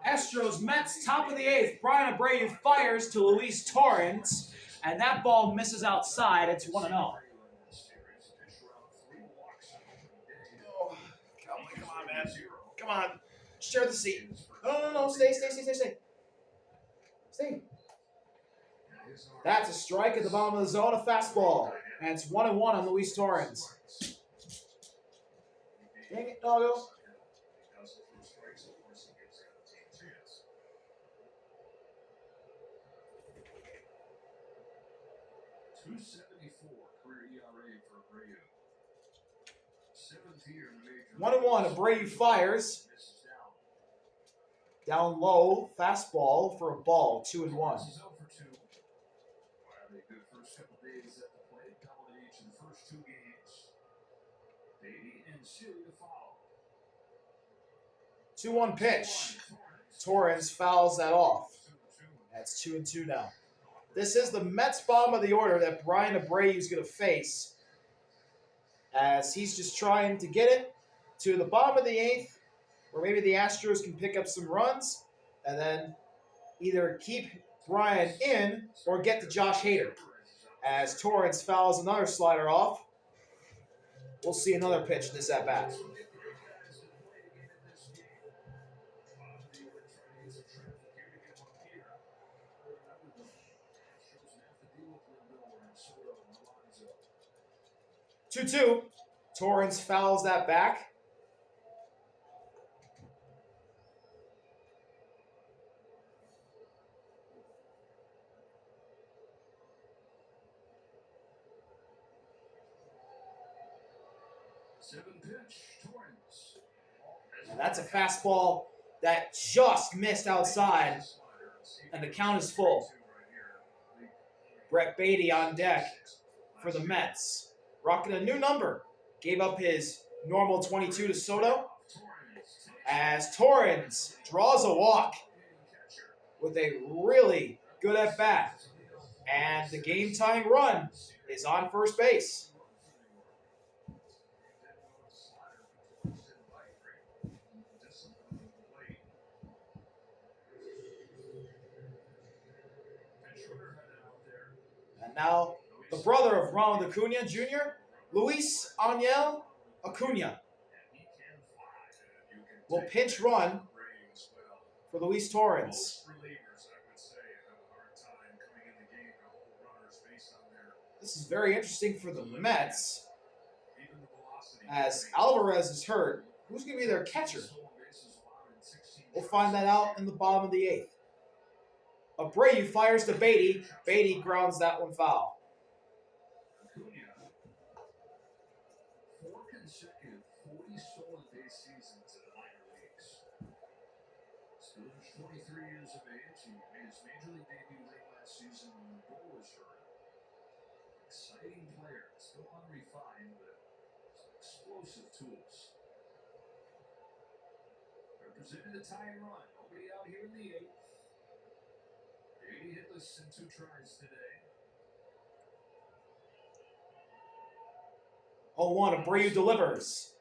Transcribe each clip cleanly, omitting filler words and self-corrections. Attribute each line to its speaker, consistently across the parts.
Speaker 1: Astros Mets, top of the 8th. Brian Abreu fires to Luis Torrens, and that ball misses outside. It's 1-0.
Speaker 2: Oh, come on, man. Come on. Share the seat. No. Stay. Stay.
Speaker 1: That's a strike at the bottom of the zone, a fastball. And it's 1-1 on Luis Torrens.
Speaker 2: Dang it, doggo.
Speaker 3: Career ERA for Abreu. 7th year in the major.
Speaker 1: 1-1. Abreu fires. Down low, fastball for a ball. 2-1.
Speaker 3: He's 0 for 2. Had a good first couple days at the plate. Dominated each of the first 2 games. Beatty and Sealy to follow.
Speaker 1: 2-1 pitch. Torrens fouls that off. That's 2-2 now. This is the Mets bottom of the order that Brian Abreu is going to face, as he's just trying to get it to the bottom of the 8th, where maybe the Astros can pick up some runs and then either keep Brian in or get to Josh Hader. As Torrens fouls another slider off, we'll see another pitch in this at-bat. Two. Torrens fouls that back. And that's a fastball that just missed outside, and the count is full. Brett Beatty on deck for the Mets. Rocking a new number. Gave up his normal 22 to Soto. As Torrens draws a walk with a really good at-bat. And the game-tying run is on first base. And now, the brother of Ronald Acuna Jr., Luis Angel Acuna, will pinch run for Luis Torrens. This is very interesting for the Mets, as Alvarez is hurt. Who's going to be their catcher? We'll find that out in the bottom of the 8th. Abreu fires to Beatty. Beatty grounds that one foul.
Speaker 3: 4 consecutive 40 stolen base seasons in the minor leagues. Still just 23 years of age. He made his major league debut late last season when the bull was hurt. Exciting player, still unrefined, but some explosive tools. Represented the tying run. Nobody out here in the 8th. 80 hitless in 2 tries today.
Speaker 1: 0-1, Abreu delivers.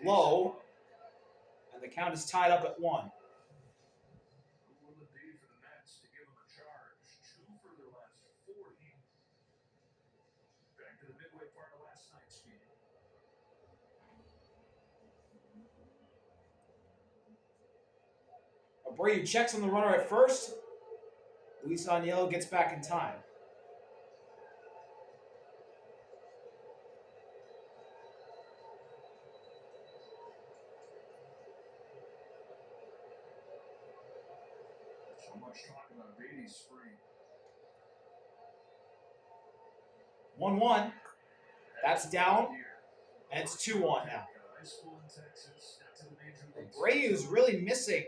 Speaker 1: Low. And the count is tied up at 1.
Speaker 3: Who will it be for the Mets to give them a charge? 2 for their last 40. Back to the midway part of last night's game.
Speaker 1: Abreu checks on the runner at first. Luis Angel gets back in time.
Speaker 3: So much talk about Beatty's spring.
Speaker 1: 1-1. That's down. And it's 2-1 now. Abreu's really missing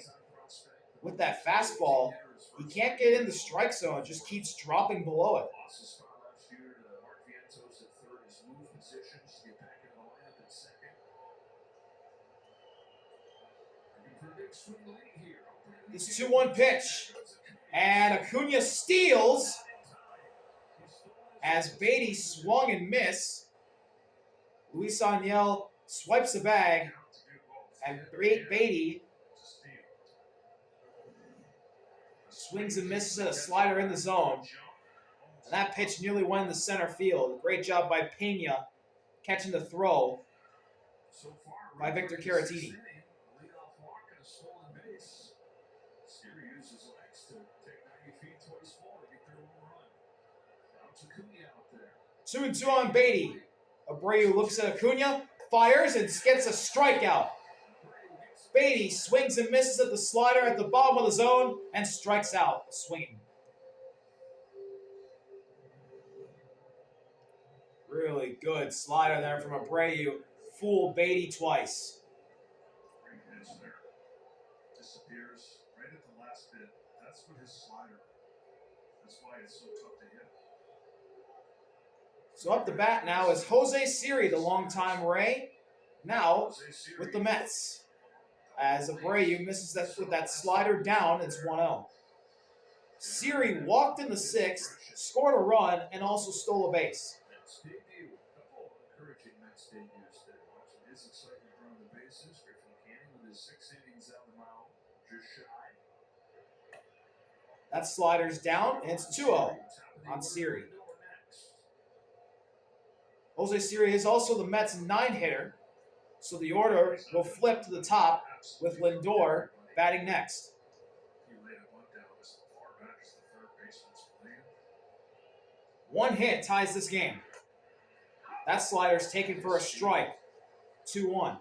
Speaker 1: with that fastball. He can't get in the strike zone. It just keeps dropping below it. This 2-1 pitch. And Acuna steals as Beatty swung and missed. Luis Angel swipes the bag, and Beatty swings and misses at a slider in the zone. And that pitch nearly went in the center field. Great job by Pena catching the throw by Victor Caratini. Two and two on Beatty. Abreu looks at Acuna, fires, and gets a strikeout. Beatty swings and misses at the slider at the bottom of the zone and strikes out, swinging. Really good slider there from Abreu. Fooled Beatty twice.
Speaker 3: Disappears right at the last bit. That's what his slider. That's why it's so tough to hit.
Speaker 1: So up the bat now is Jose Siri, the longtime Ray, now with the Mets. As Abreu misses that with that slider down, it's 1-0. Siri walked in the sixth, scored a run, and also stole a base.
Speaker 3: Debut. A couple encouraging Mets debuts there. Watching his excitement around the bases. Griffin Canning with his 6 innings out the mound. Just shy.
Speaker 1: That slider's down, and it's 2-0 on Siri. Jose Siri is also the Mets' 9-hitter, so the order will flip to the top with Lindor batting next. One hit ties this game. That slider's taken for a strike. 2-1.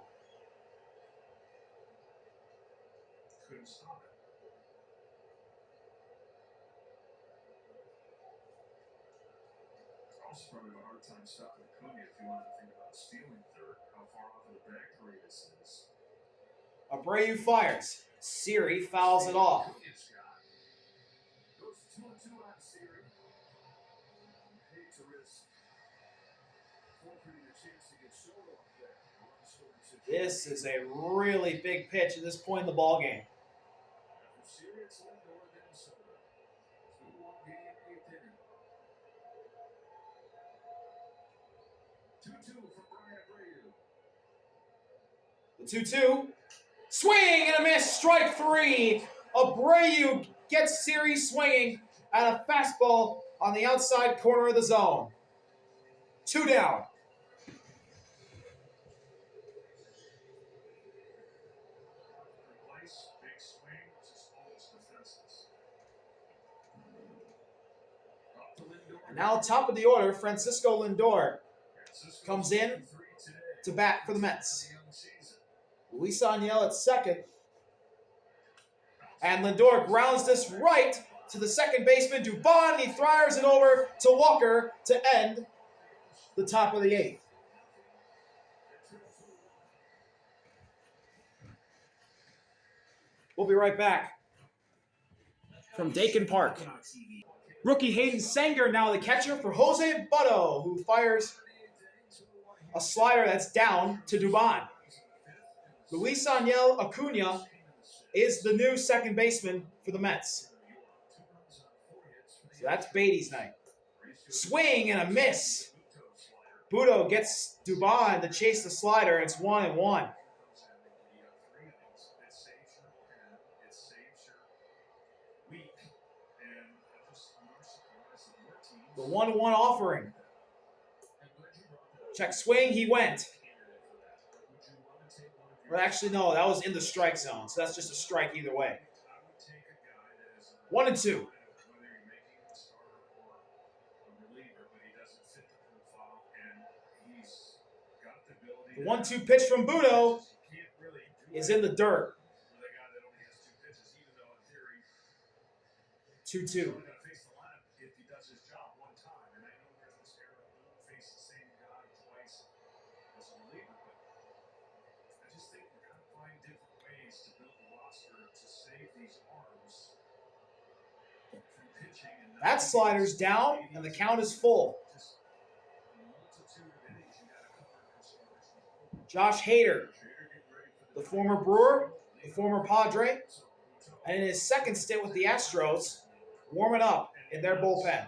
Speaker 3: Couldn't stop it. Also probably have a hard time stopping Acuna if you want to think about stealing third. How far off of the bag radius is.
Speaker 1: Abreu fires. Siri fouls it off.
Speaker 3: Goes 2-2 on Siri. Hate to risk forfeiting a chance to get Soto up there.
Speaker 1: This is a really big pitch at this point in the ball game.
Speaker 3: After Siri, it's Lindor, then Soto. 2-1 game, 8th inning. 2-2 from Brian Abreu.
Speaker 1: The 2-2. Swing and a miss. Strike 3. Abreu gets Siri swinging at a fastball on the outside corner of the zone. 2 down.
Speaker 3: Replace, big swing, just almost defenseless. Up to Lindor.
Speaker 1: And now top of the order, Francisco Lindor
Speaker 3: Francisco
Speaker 1: comes in
Speaker 3: 3 today.
Speaker 1: to bat for the Mets.
Speaker 3: Young season.
Speaker 1: Luis Aniel at second. And Lindor grounds this right to the second baseman, Dubon. He fires it over to Walker to end the top of the 8th. We'll be right back from Dakin Park. Rookie Hayden Sanger now the catcher for Jose Butto, who fires a slider that's down to Dubon. Luis Aniel Acuna is the new second baseman for the Mets. So that's Beatty's night. Swing and a miss. Butto gets Dubon to chase the slider. It's 1-1. The 1-1 offering. Check swing, he went. Well, actually, no, that was in the strike zone, so that's just a strike either way. 1-2. The 1-2 pitch from Butto is in the dirt. 2-2. That slider's down, and the count is full. Josh Hader, the former Brewer, the former Padre, and in his second stint with the Astros, warming up in their bullpen.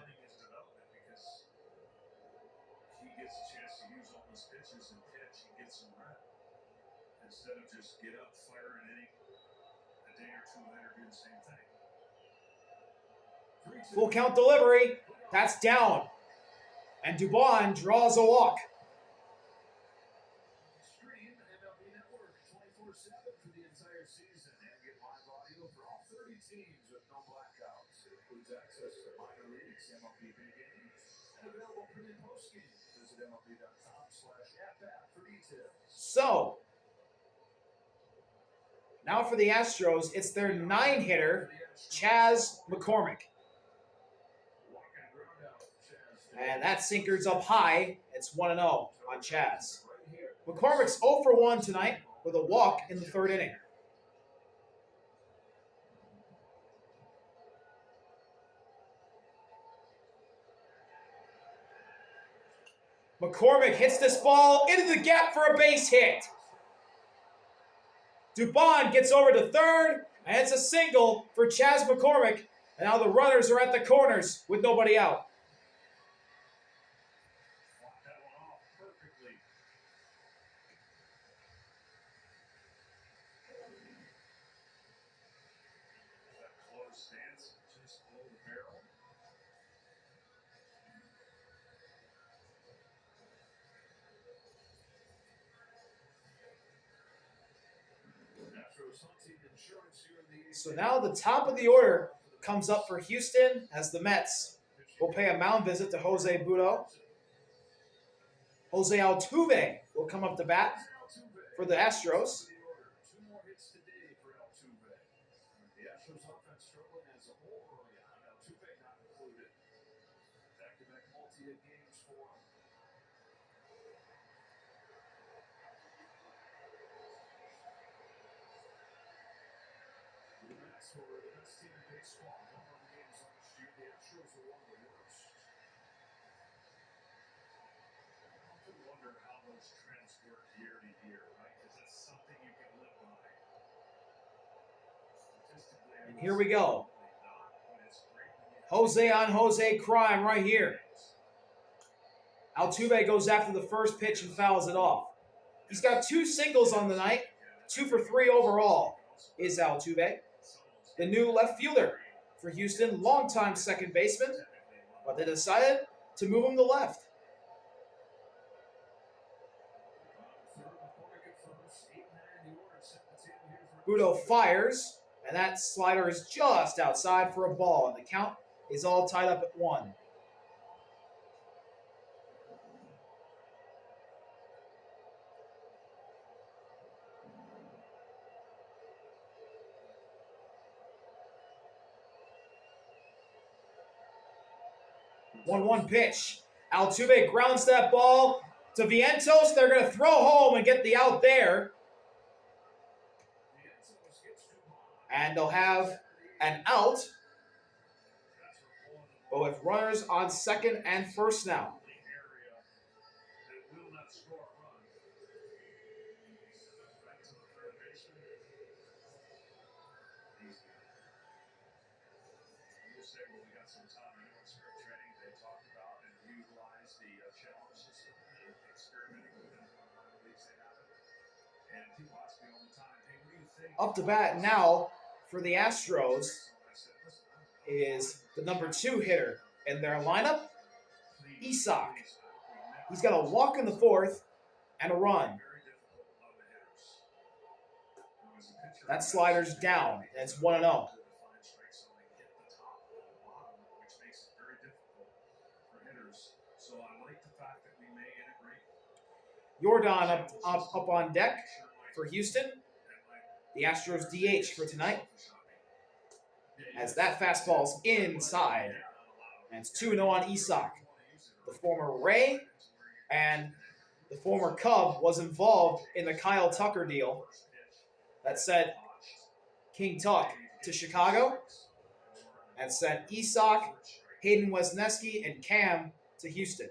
Speaker 3: Instead of just get up, fire an inning, a day or two later do the same thing.
Speaker 1: Full count delivery. That's down. And Dubon draws a walk.
Speaker 3: Stream MLB Network 24/7 for the entire season and get live audio for all 30 teams with no blackouts. It includes access to minor leagues, MLB big games, and available pre and post games. Visit MLB.com/app for details.
Speaker 1: So, now for the Astros, it's their 9-hitter, Chas McCormick. And that sinker's up high. It's 1-0 on Chas. McCormick's 0 for 1 tonight with a walk in the 3rd inning. McCormick hits this ball into the gap for a base hit. Dubon gets over to 3rd, and it's a single for Chas McCormick. And now the runners are at the corners with nobody out.
Speaker 3: Stance just below the barrel.
Speaker 1: So now the top of the order comes up for Houston as the Mets will pay a mound visit to Jose Budo. Jose Altuve will come up to bat for the Astros.
Speaker 3: Two more hits today for Altuve. The Astros offense struggling as a whole early on. Altuve not included. Back-to-back multi-hit games for him. The Mets were the best team in baseball. Number of games last year. The Astros were one of the worst. I often wonder how those trends work year to year, right? Because that's something you can live by.
Speaker 1: And here we go. Jose on Jose crime right here. Altuve goes after the first pitch and fouls it off. He's got 2 singles on the night. 2 for 3 overall is Altuve. The new left fielder for Houston, longtime second baseman. But they decided to move him to left. Budo fires, and that slider is just outside for a ball, and the count is all tied up at 1. One pitch. Altuve grounds that ball to Vientos. They're going to throw home and get the out there. And they'll have an out, but with runners on second and first now. Up to bat now for the Astros is the number 2 hitter in their lineup, Isak. He's got a walk in the 4th and a run. That slider's down, and it's 1-0. Jordan up on deck for Houston. The Astros DH for tonight. As that fastball's inside. And it's 2-0 on Isak. The former Ray and the former Cub was involved in the Kyle Tucker deal that sent King Tuck to Chicago and sent Isak, Hayden Wesneski, and Cam to Houston.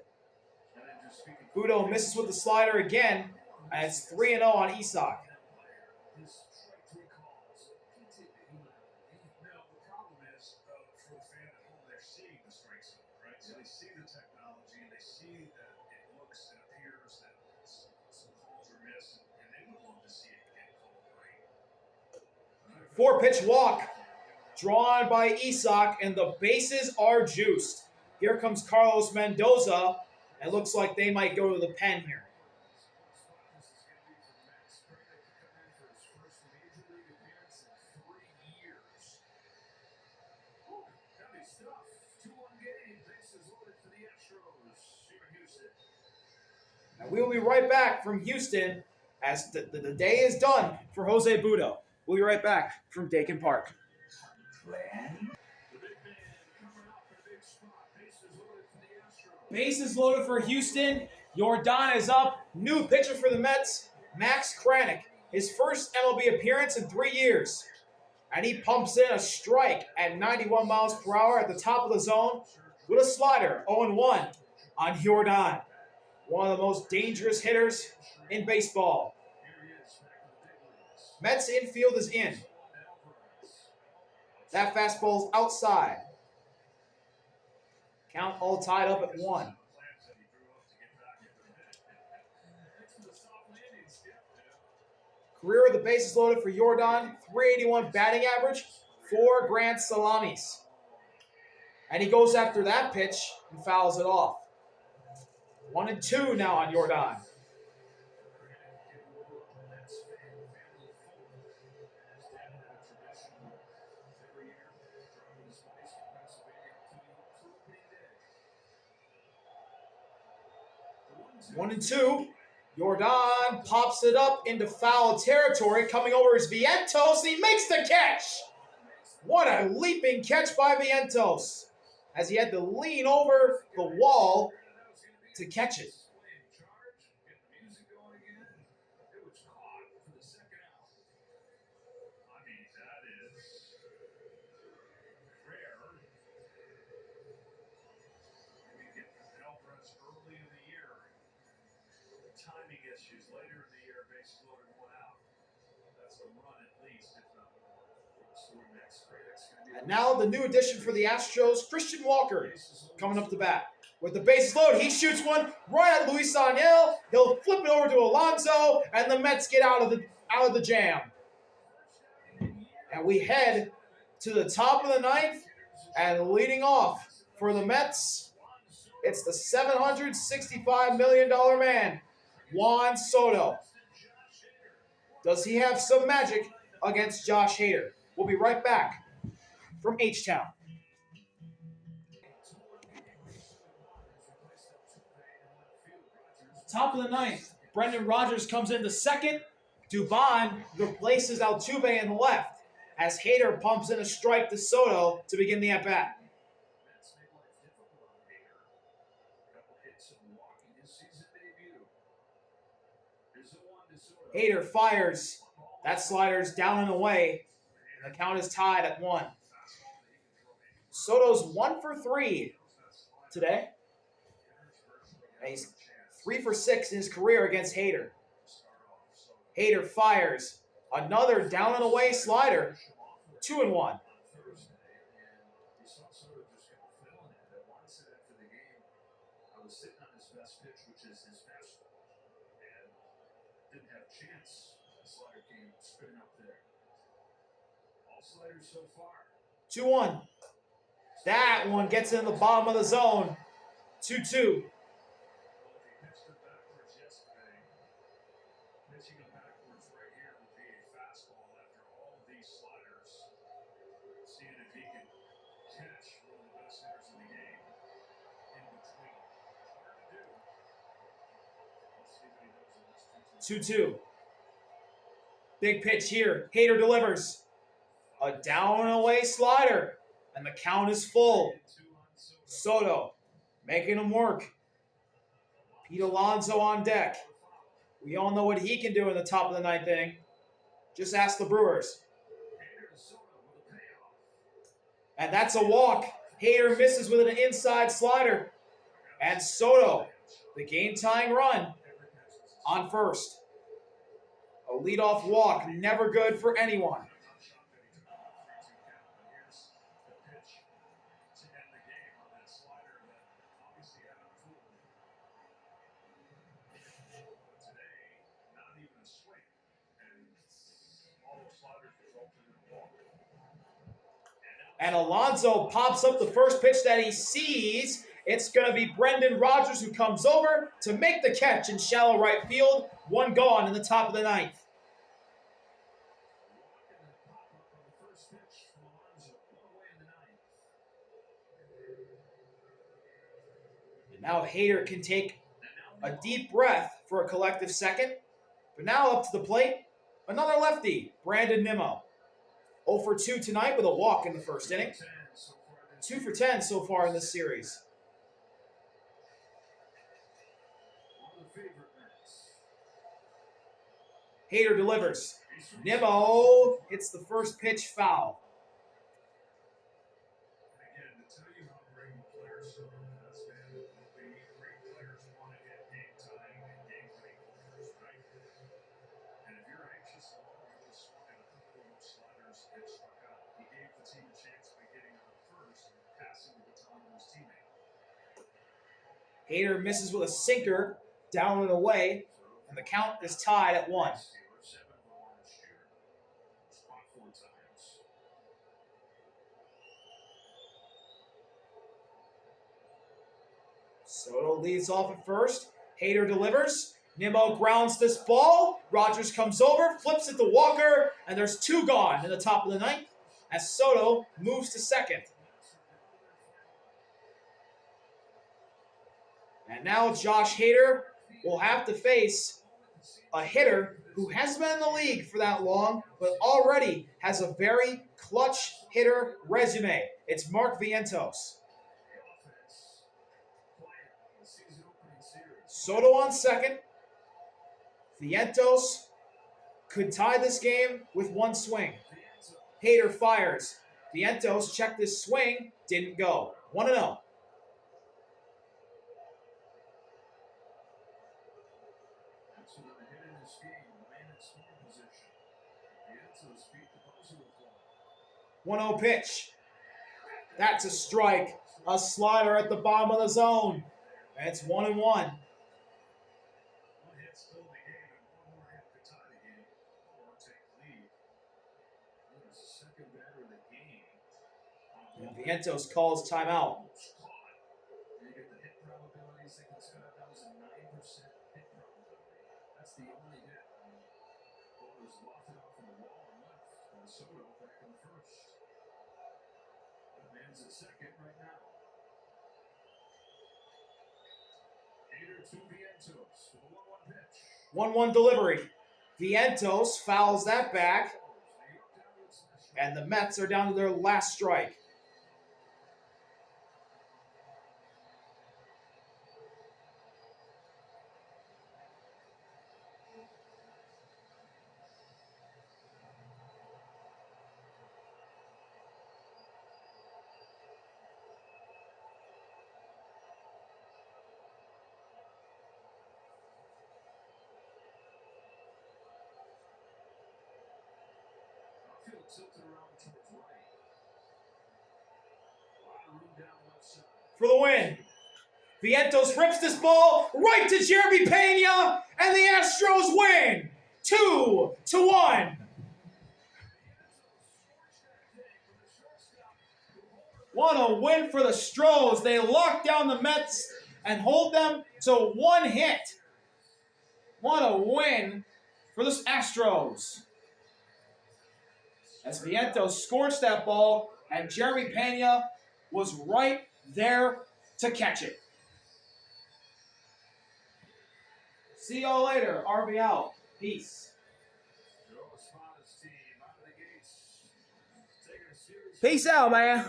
Speaker 1: Budo misses with the slider again, and it's 3-0 on Isak. 4-pitch walk drawn by Isak, and the bases are juiced. Here comes Carlos Mendoza. It looks like they might go to the pen here. And we will be right back from Houston as the day is done for Jose Budo. We'll be right back from Dakin Park. Bases loaded for Houston. Jordan is up. New pitcher for the Mets, Max Kranick. His first MLB appearance in 3 years. And he pumps in a strike at 91 miles per hour at the top of the zone with a slider, 0-1 on Jordan. One of the most dangerous hitters in baseball. Mets infield is in. That fastball's outside. Count all tied up at 1. Career with the bases loaded for Jordan, 381 batting average, 4 grand salamis. And he goes after that pitch and fouls it off. 1-2 now on Jordan. One and two. Jordan pops it up into foul territory. Coming over is Vientos. He makes the catch. What a leaping catch by Vientos, as he had to lean over the wall to catch it.
Speaker 3: Timing issues later in the year, bases loaded, 1 out. That's a run at least, if not more.
Speaker 1: And now the new addition for the Astros, Christian Walker, coming up to bat. With the bases loaded, he shoots one right at Luis Daniel. He'll flip it over to Alonso, and the Mets get out of the jam. And we head to the top of the ninth, and leading off for the Mets, it's the $765 million man, Juan Soto. Does he have some magic against Josh Hader? We'll be right back from H-Town. Top of the ninth, Brendan Rodgers comes into second. Dubon replaces Altuve in the left as Hader pumps in a strike to Soto to begin the at-bat. Hader fires. That slider's down and away, and the count is tied at 1. Soto's 1 for 3 today. And he's 3 for 6 in his career against Hader. Hader fires. Another down and away slider. 2-1.
Speaker 3: Didn't have a chance. The slider came spinning up there. All sliders so far.
Speaker 1: 2-1. That one gets in the bottom of the zone. 2-2.
Speaker 3: Pitching him backwards right here would be a fastball after all of these sliders. Seeing if he can catch one of the best hitters in the game in between. Hard to do. Let's see what he does in this
Speaker 1: 2-2. Big pitch here. Hader delivers. A down and away slider. And the count is full. Soto making him work. Pete Alonso on deck. We all know what he can do in the top of the ninth inning. Just ask the Brewers. And that's a walk. Hader misses with an inside slider. And Soto, the game-tying run, on first. A leadoff walk, never good for anyone. And Alonso pops up the first pitch that he sees. It's going to be Brendan Rodgers who comes over to make the catch in shallow right field. One gone in the top of the ninth. And now Hader can take a deep breath for a collective second. But now up to the plate, another lefty, Brandon Nimmo. 0 for 2 tonight with a walk in the first inning. 2 for 10 so far in this series. Hader delivers. Nimmo hits the first pitch foul. Hader misses with a sinker, down and away, and the count is tied at 1. Soto leads off at first. Hader delivers. Nimmo grounds this ball. Rodgers comes over, flips it to Walker, and there's 2 gone in the top of the ninth as Soto moves to second. And now Josh Hader will have to face a hitter who hasn't been in the league for that long, but already has a very clutch hitter resume. It's Mark Vientos. Soto on second. Vientos could tie this game with 1 swing. Hader fires. Vientos checked his swing, didn't go. 1-0. One-0 pitch. That's a strike. A slider at the bottom of the zone. And it's 1-1. And Vientos calls timeout.
Speaker 3: Second right now. Hader to Vientos with a 1-1 pitch.
Speaker 1: 1-1 delivery. Vientos fouls that back. And the Mets are down to their last strike.
Speaker 3: Tilted around towards right. A lot of room down left side.
Speaker 1: For the win. Vientos rips this ball right to Jeremy Pena, and the Astros win 2-1. What a win for the Astros. They lock down the Mets and hold them to 1 hit. What a win for the Astros. As Vientos scorched that ball, and Jeremy Pena was right there to catch it. See y'all later. RB out. Peace. Peace out, man.